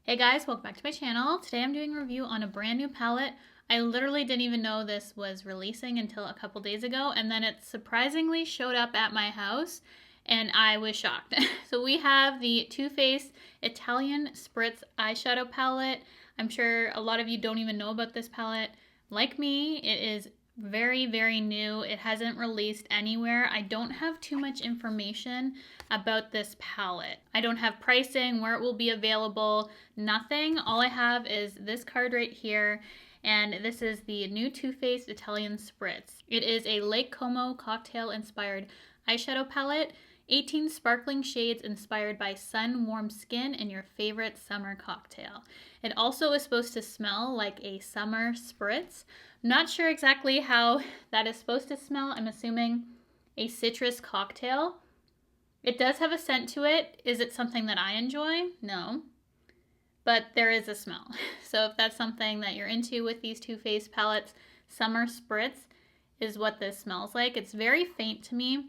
Hey guys, welcome back to my channel. Today I'm doing a review on a brand new palette. I literally didn't even know this was releasing until a couple days ago, and then it surprisingly showed up at my house and I was shocked. So we have the Too Faced Italian Spritz Eyeshadow palette. I'm sure a lot of you don't even know about this palette. Like me, it is very, very new. It hasn't released anywhere. I don't have too much information about this palette. I don't have pricing, where it will be available, nothing. All I have is this card right here, and this is the new Too Faced Italian Spritz. It is a Lake Como cocktail inspired eyeshadow palette. 18 sparkling shades inspired by sun-warmed skin and your favorite summer cocktail. It also is supposed to smell like a summer spritz. Not sure exactly how that is supposed to smell. I'm assuming a citrus cocktail. It does have a scent to it. Is it something that I enjoy? No. But there is a smell. So if that's something that you're into with these Too Faced palettes, summer spritz is what this smells like. It's very faint to me,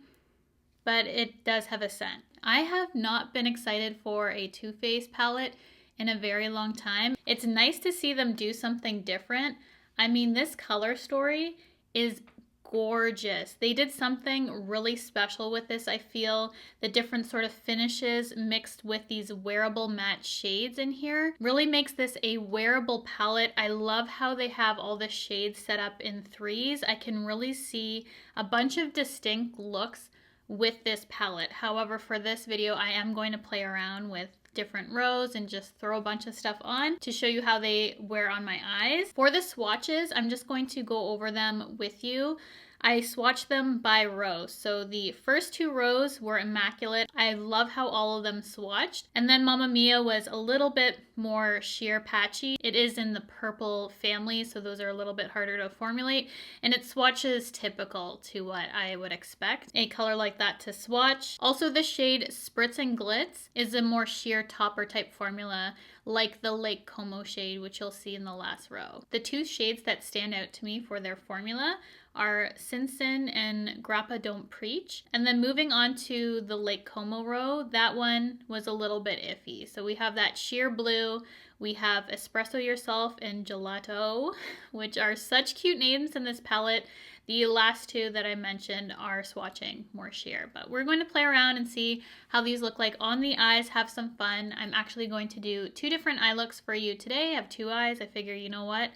but it does have a scent. I have not been excited for a Too Faced palette in a very long time. It's nice to see them do something different. I mean, this color story is gorgeous. They did something really special with this, I feel. The different sort of finishes mixed with these wearable matte shades in here really makes this a wearable palette. I love how they have all the shades set up in threes. I can really see a bunch of distinct looks with this palette. However, for this video, I am going to play around with different rows and just throw a bunch of stuff on to show you how they wear on my eyes. For the swatches, I'm just going to go over them with you. I swatched them by row. So the first two rows were immaculate. I love how all of them swatched. And then Mamma Mia was a little bit more sheer patchy. It is in the purple family, so those are a little bit harder to formulate. And it swatches typical to what I would expect a color like that to swatch. Also, the shade Spritz and Glitz is a more sheer topper type formula, like the Lake Como shade, which you'll see in the last row. The two shades that stand out to me for their formula are Sin Sin and Grappa Don't Preach. And then moving on to the Lake Como row, that one was a little bit iffy. So we have that sheer blue, we have Espresso Yourself and Gelato, which are such cute names in this palette. The last two that I mentioned are swatching more sheer, but we're going to play around and see how these look like on the eyes, have some fun. I'm actually going to do two different eye looks for you today. I have two eyes. I figure, you know what?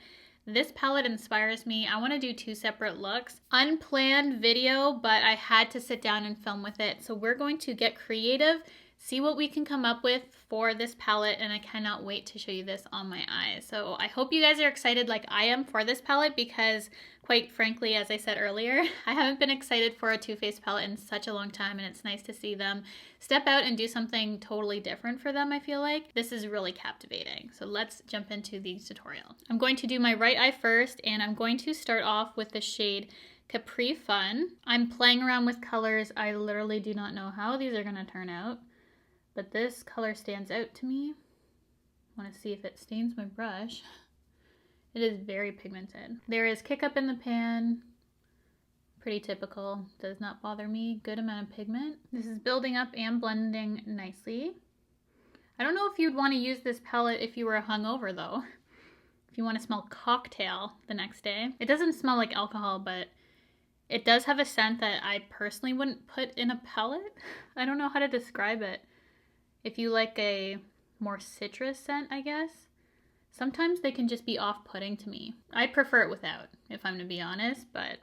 This palette inspires me. I want to do two separate looks. Unplanned video, but I had to sit down and film with it. So we're going to get creative, see what we can come up with for this palette, and I cannot wait to show you this on my eyes. So I hope you guys are excited like I am for this palette because, quite frankly, as I said earlier, I haven't been excited for a Too Faced palette in such a long time, and it's nice to see them step out and do something totally different for them, I feel like. This is really captivating. So let's jump into the tutorial. I'm going to do my right eye first, and I'm going to start off with the shade Capri Fun. I'm playing around with colors. I literally do not know how these are going to turn out, but this color stands out to me. I want to see if it stains my brush. It is very pigmented. There is Kick Up in the Pan. Pretty typical. Does not bother me. Good amount of pigment. This is building up and blending nicely. I don't know if you'd want to use this palette if you were hungover though. If you want to smell cocktail the next day. It doesn't smell like alcohol, but it does have a scent that I personally wouldn't put in a palette. I don't know how to describe it. If you like a more citrus scent, I guess. Sometimes they can just be off-putting to me. I prefer it without, if I'm to be honest, but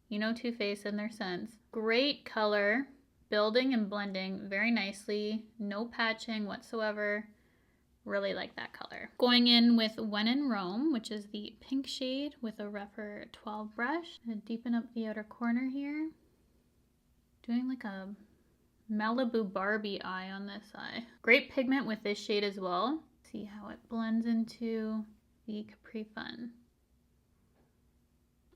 you know Too Faced and their scents. Great color, building and blending very nicely, no patching whatsoever. Really like that color. Going in with When in Rome, which is the pink shade with a Rephr 12 brush. And deepen up the outer corner here. Doing like a Malibu Barbie eye on this eye. Great pigment with this shade as well. See how it blends into the Capri Fun.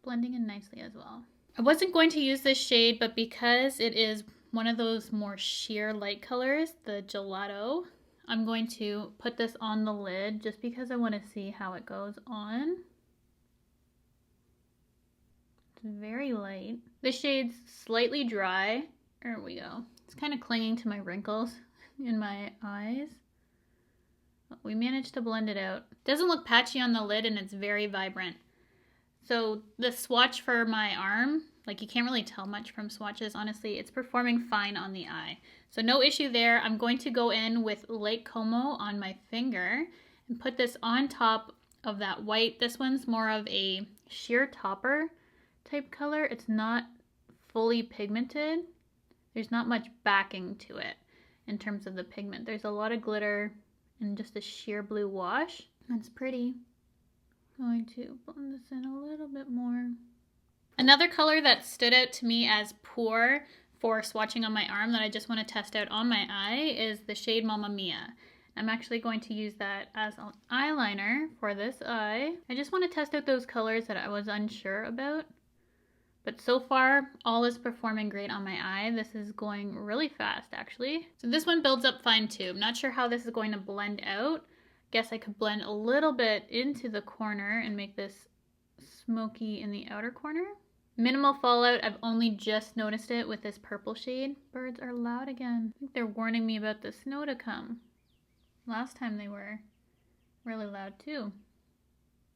Blending in nicely as well. I wasn't going to use this shade, but because it is one of those more sheer light colors, the Gelato, I'm going to put this on the lid just because I want to see how it goes on. It's very light. The shade's slightly dry. There we go. It's kind of clinging to my wrinkles in my eyes. we managed to blend it out. Doesn't look patchy on the lid and it's very vibrant. So the swatch for my arm, like you can't really tell much from swatches, honestly. It's performing fine on the eye. So no issue there. I'm going to go in with Lake Como on my finger and put this on top of that white. This one's more of a sheer topper type color. It's not fully pigmented. There's not much backing to it in terms of the pigment. There's a lot of glitter and just a sheer blue wash. That's pretty. I'm going to blend this in a little bit more. Another color that stood out to me as poor for swatching on my arm that I just want to test out on my eye is the shade Mamma Mia. I'm actually going to use that as an eyeliner for this eye. I just want to test out those colors that I was unsure about. But so far, all is performing great on my eye. This is going really fast, actually. So this one builds up fine too. I'm not sure how this is going to blend out. Guess I could blend a little bit into the corner and make this smoky in the outer corner. Minimal fallout. I've only just noticed it with this purple shade. Birds are loud again. I think they're warning me about the snow to come. Last time they were really loud too.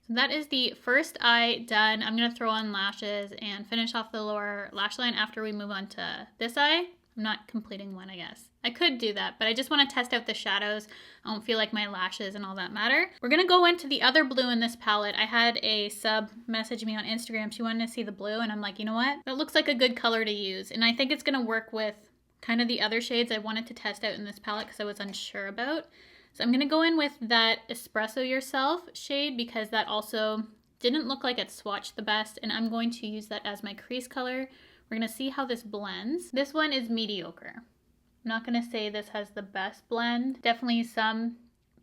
So that is the first eye done. I'm going to throw on lashes and finish off the lower lash line after we move on to this eye. I'm not completing one, I guess. I could do that, but I just want to test out the shadows. I don't feel like my lashes and all that matter. We're going to go into the other blue in this palette. I had a sub message me on Instagram. She wanted to see the blue, and I'm like, you know what? That looks like a good color to use, and I think it's going to work with kind of the other shades I wanted to test out in this palette because I was unsure about. So I'm going to go in with that Espresso Yourself shade because that also didn't look like it swatched the best, and I'm going to use that as my crease color. We're going to see how this blends. This one is mediocre. I'm not going to say this has the best blend. Definitely some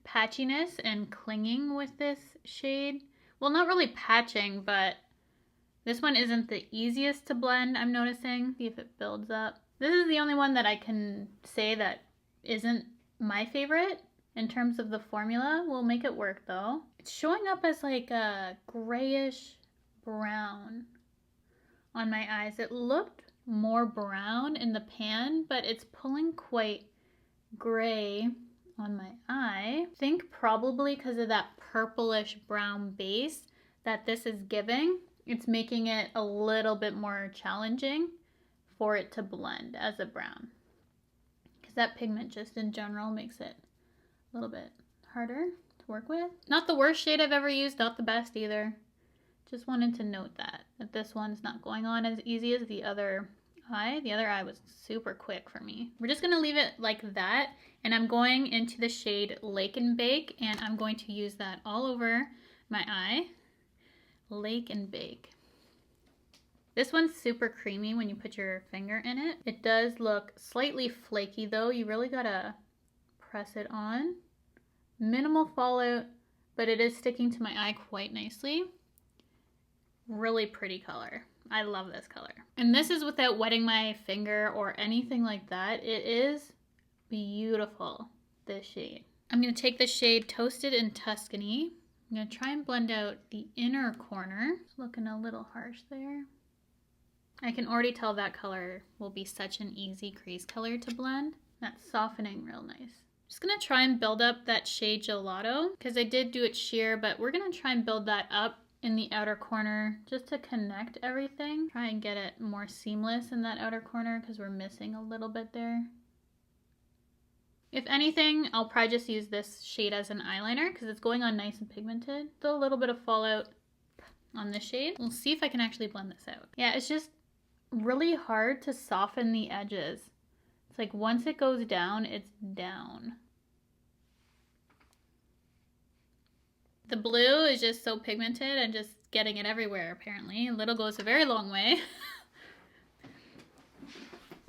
patchiness and clinging with this shade. Well, not really patching, but this one isn't the easiest to blend, I'm noticing. See if it builds up. This is the only one that I can say that isn't my favorite in terms of the formula. We'll make it work though. It's showing up as like a grayish brown on my eyes. It looked more brown in the pan, but it's pulling quite gray on my eye. I think probably because of that purplish brown base that this is giving, it's making it a little bit more challenging for it to blend as a brown. Because that pigment just in general makes it a little bit harder to work with. Not the worst shade I've ever used, not the best either. Just wanted to note that this one's not going on as easy as the other eye. The other eye was super quick for me. We're just gonna leave it like that, and I'm going into the shade Lake and Bake, and I'm going to use that all over my eye. Lake and Bake. This one's super creamy when you put your finger in it. It does look slightly flaky though. You really gotta press it on. Minimal fallout, but it is sticking to my eye quite nicely. Really pretty color. I love this color. And this is without wetting my finger or anything like that. It is beautiful, this shade. I'm going to take the shade Toasted in Tuscany. I'm going to try and blend out the inner corner. It's looking a little harsh there. I can already tell that color will be such an easy crease color to blend. That's softening real nice. Just going to try and build up that shade Gelato because I did do it sheer, but we're going to try and build that up in the outer corner just to connect everything. Try and get it more seamless in that outer corner because we're missing a little bit there. If anything, I'll probably just use this shade as an eyeliner because it's going on nice and pigmented. Still a little bit of fallout on this shade. We'll see if I can actually blend this out. Yeah, it's just really hard to soften the edges. It's like once it goes down, it's down. The blue is just so pigmented and just getting it everywhere apparently. Little goes a very long way.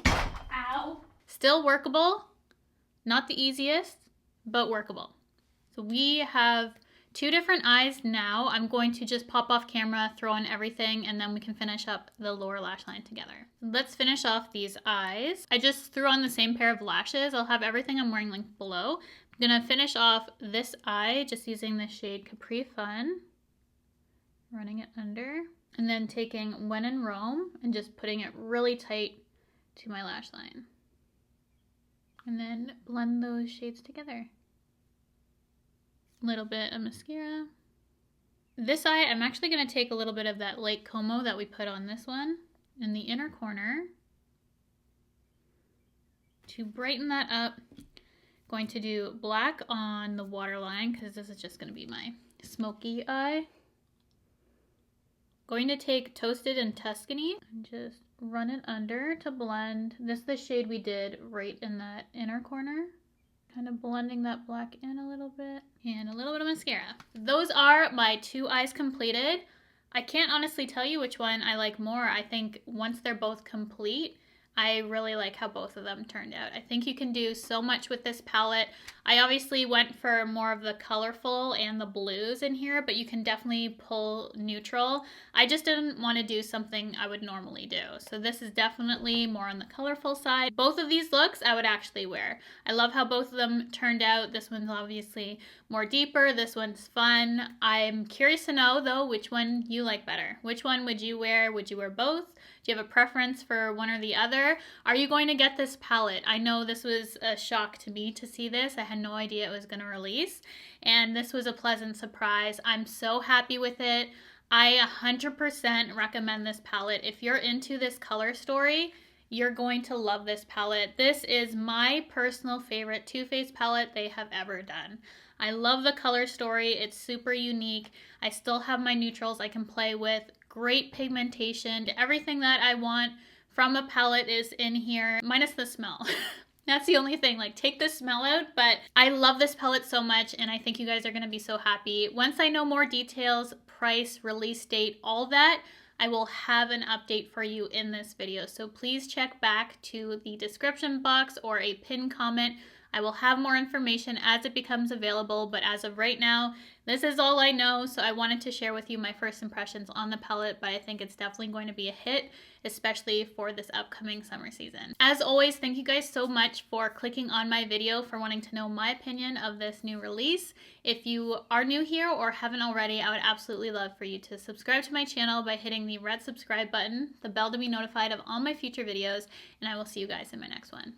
Ow. Still workable. Not the easiest, but workable. So we have two different eyes now. I'm going to just pop off camera, throw in everything, and then we can finish up the lower lash line together. Let's finish off these eyes. I just threw on the same pair of lashes. I'll have everything I'm wearing linked below. I'm gonna finish off this eye just using the shade Capri Fun, running it under, and then taking When in Rome and just putting it really tight to my lash line. And then blend those shades together. A little bit of mascara. This eye, I'm actually going to take a little bit of that Lake Como that we put on this one in the inner corner to brighten that up. Going to do black on the waterline because this is just going to be my smoky eye. Going to take Toasted and Tuscany and just run it under to blend. This is the shade we did right in that inner corner. Kind of blending that black in a little bit. And a little bit of mascara. Those are my 2 eyes completed. I can't honestly tell you which one I like more. I think once they're both complete, I really like how both of them turned out. I think you can do so much with this palette. I obviously went for more of the colorful and the blues in here, but you can definitely pull neutral. I just didn't want to do something I would normally do. So this is definitely more on the colorful side. Both of these looks I would actually wear. I love how both of them turned out. This one's obviously more deeper. This one's fun. I'm curious to know though which one you like better. Which one would you wear? Would you wear both? Do you have a preference for one or the other? Are you going to get this palette? I know this was a shock to me to see this. I had no idea it was going to release, and this was a pleasant surprise. I'm so happy with it. I 100% recommend this palette. If you're into this color story, you're going to love this palette. This is my personal favorite Too Faced palette they have ever done. I love the color story. It's super unique. I still have my neutrals I can play with. Great pigmentation. Everything that I want from a palette is in here, minus the smell. That's the only thing, like take the smell out, but I love this palette so much and I think you guys are gonna be so happy. Once I know more details, price, release date, all that, I will have an update for you in this video. So please check back to the description box or a pinned comment. I will have more information as it becomes available, but as of right now, this is all I know, so I wanted to share with you my first impressions on the palette, but I think it's definitely going to be a hit, especially for this upcoming summer season. As always, thank you guys so much for clicking on my video, for wanting to know my opinion of this new release. If you are new here or haven't already, I would absolutely love for you to subscribe to my channel by hitting the red subscribe button, the bell to be notified of all my future videos, and I will see you guys in my next one.